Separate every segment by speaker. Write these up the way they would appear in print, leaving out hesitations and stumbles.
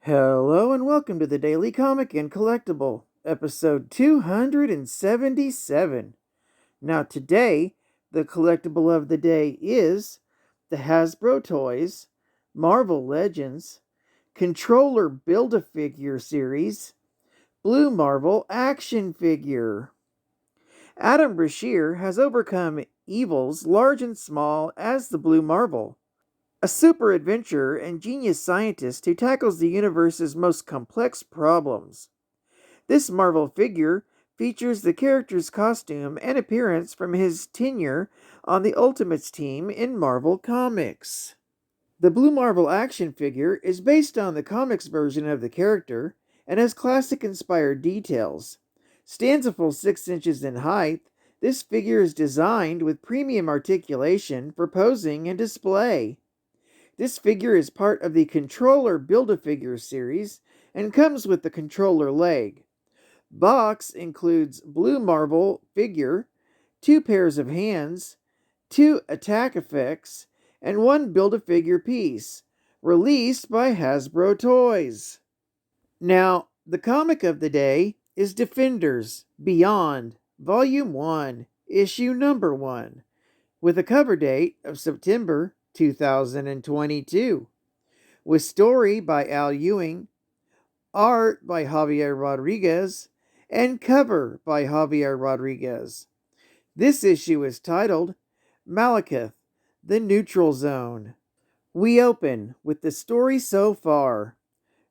Speaker 1: Hello and welcome to the Daily Comic and Collectible, episode 277. Now, today, the collectible of the day is the Hasbro Toys Marvel Legends Controller Build-A-Figure series Blue Marvel Action Figure. Adam Brashear has overcome evils large and small as the Blue Marvel, a super adventurer and genius scientist who tackles the universe's most complex problems. This Marvel figure features the character's costume and appearance from his tenure on the Ultimates team in Marvel Comics. The Blue Marvel action figure is based on the comics version of the character and has classic inspired details. Stands a full 6 inches in height, this figure is designed with premium articulation for posing and display. This figure is part of the Controller Build-A-Figure series and comes with the controller leg. Box includes Blue Marvel figure, 2 pairs of hands, 2 attack effects, and 1 Build-A-Figure piece, released by Hasbro Toys. Now, the comic of the day is Defenders Beyond, Volume 1, Issue Number 1, with a cover date of September 2022, with story by Al Ewing, art by Javier Rodriguez, and cover by Javier Rodriguez. This issue is titled Malekith, the Neutral Zone. We open with the story so far.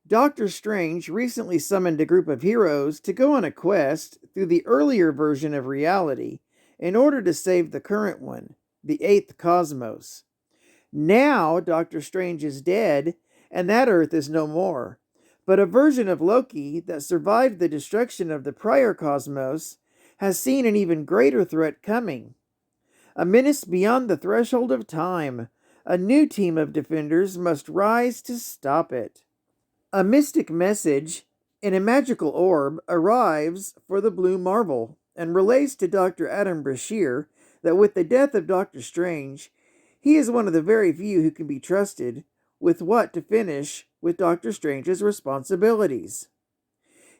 Speaker 1: Doctor Strange recently summoned a group of heroes to go on a quest through the earlier version of reality in order to save the current one, the 8th Cosmos. Now Doctor Strange is dead, and that Earth is no more. But a version of Loki that survived the destruction of the prior cosmos has seen an even greater threat coming. A menace beyond the threshold of time. A new team of defenders must rise to stop it. A mystic message in a magical orb arrives for the Blue Marvel and relays to Dr. Adam Brashear that with the death of Doctor Strange, he is one of the very few who can be trusted with what to finish with Doctor Strange's responsibilities.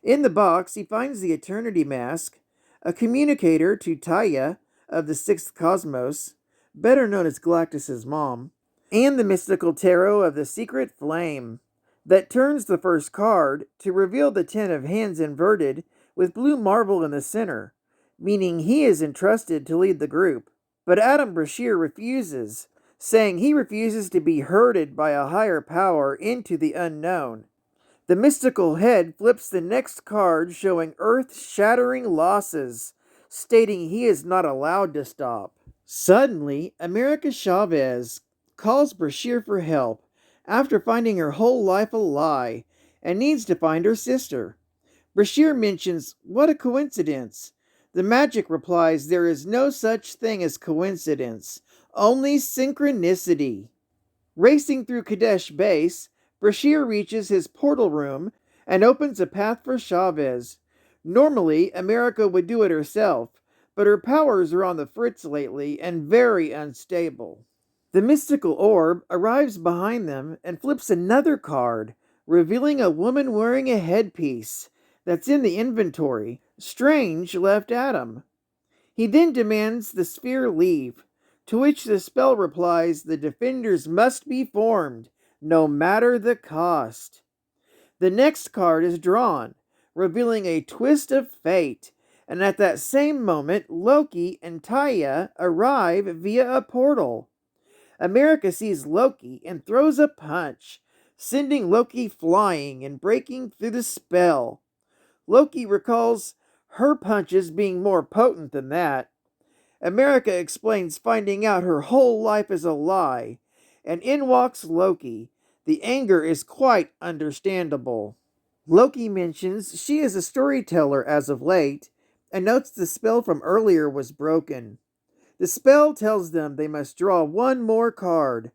Speaker 1: In the box, he finds the Eternity Mask, a communicator to Taya of the 6th Cosmos, better known as Galactus's mom, and the mystical tarot of the Secret Flame, that turns the first card to reveal the 10 of hands inverted with Blue Marvel in the center, meaning he is entrusted to lead the group. But Adam Brashear refuses, saying he refuses to be herded by a higher power into the unknown. The mystical head flips the next card showing earth-shattering losses, stating he is not allowed to stop. Suddenly, America Chavez calls Brashear for help after finding her whole life a lie and needs to find her sister. Brashear mentions, "What a coincidence." The magic replies there is no such thing as coincidence, only synchronicity. Racing through Kadesh Base, Brashear reaches his portal room and opens a path for Chavez. Normally, America would do it herself, but her powers are on the fritz lately and very unstable. The mystical orb arrives behind them and flips another card, revealing a woman wearing a headpiece that's in the inventory. Strange left Adam. He then demands the sphere leave, to which the spell replies the defenders must be formed, no matter the cost. The next card is drawn, revealing a twist of fate, and at that same moment, Loki and Taya arrive via a portal. America sees Loki and throws a punch, sending Loki flying and breaking through the spell. Loki recalls her punches being more potent than that. America explains finding out her whole life is a lie, and in walks Loki. The anger is quite understandable. Loki mentions she is a storyteller as of late, and notes the spell from earlier was broken. The spell tells them they must draw one more card.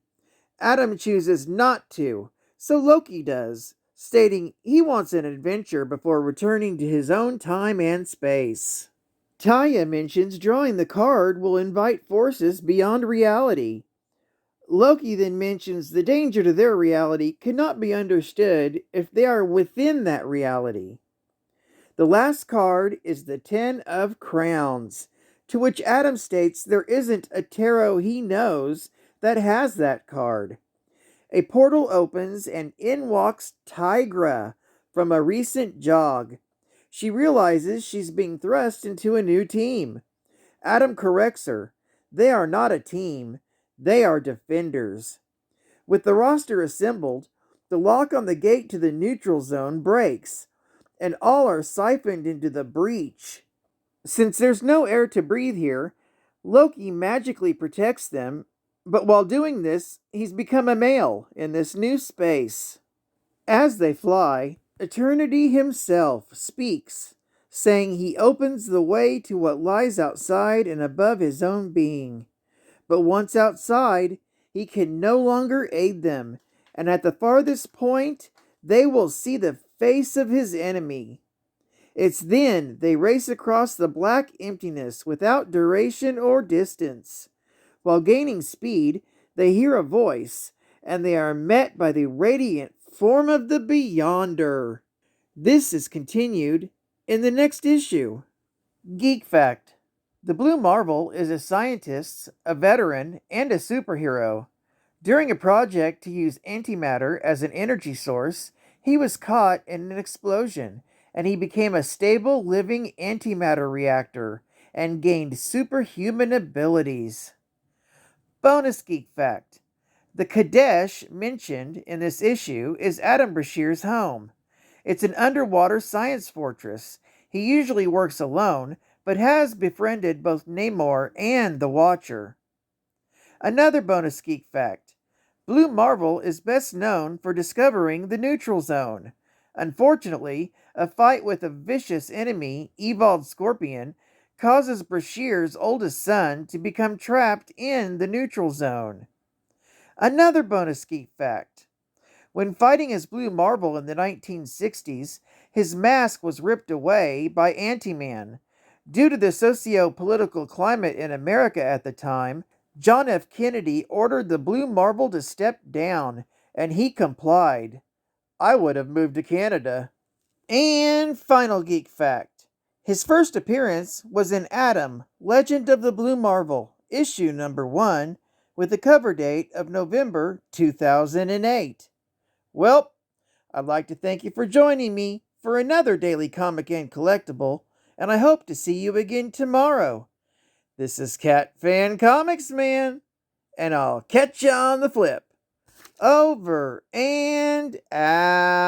Speaker 1: Adam chooses not to, so Loki does, stating he wants an adventure before returning to his own time and space. Taya mentions drawing the card will invite forces beyond reality. Loki then mentions the danger to their reality cannot be understood if they are within that reality. The last card is the Ten of Crowns, to which Adam states there isn't a tarot he knows that has that card. A portal opens and in walks Tigra from a recent jog. She realizes she's being thrust into a new team. Adam corrects her. They are not a team, they are defenders. With the roster assembled, the lock on the gate to the neutral zone breaks, and all are siphoned into the breach. Since there's no air to breathe here, Loki magically protects them, but while doing this, he's become a male in this new space. As they fly, Eternity himself speaks, saying he opens the way to what lies outside and above his own being. But once outside, he can no longer aid them, and at the farthest point, they will see the face of his enemy. It's then they race across the black emptiness without duration or distance. While gaining speed, they hear a voice, and they are met by the radiant form of the Beyonder. This is continued in the next issue. Geek Fact: The Blue Marvel is a scientist, a veteran, and a superhero. During a project to use antimatter as an energy source, he was caught in an explosion, and he became a stable, living antimatter reactor and gained superhuman abilities. Bonus Geek Fact: The Kadesh mentioned in this issue is Adam Brashear's home. It's an underwater science fortress. He usually works alone, but has befriended both Namor and the Watcher. Another bonus geek fact: Blue Marvel is best known for discovering the neutral zone. Unfortunately, a fight with a vicious enemy, Evald Scorpion, causes Brashear's oldest son to become trapped in the neutral zone. Another bonus geek fact: When fighting as Blue Marvel in the 1960s, his mask was ripped away by Ant-Man. Due to the socio-political climate in America at the time, John F. Kennedy ordered the Blue Marvel to step down, and he complied. I would have moved to Canada. And final geek fact: His first appearance was in Adam, Legend of the Blue Marvel, issue number 1, with a cover date of November 2008. Well, I'd like to thank you for joining me for another daily comic and collectible, and I hope to see you again tomorrow. This is CatFan ComicsMan, and I'll catch you on the flip. Over and out.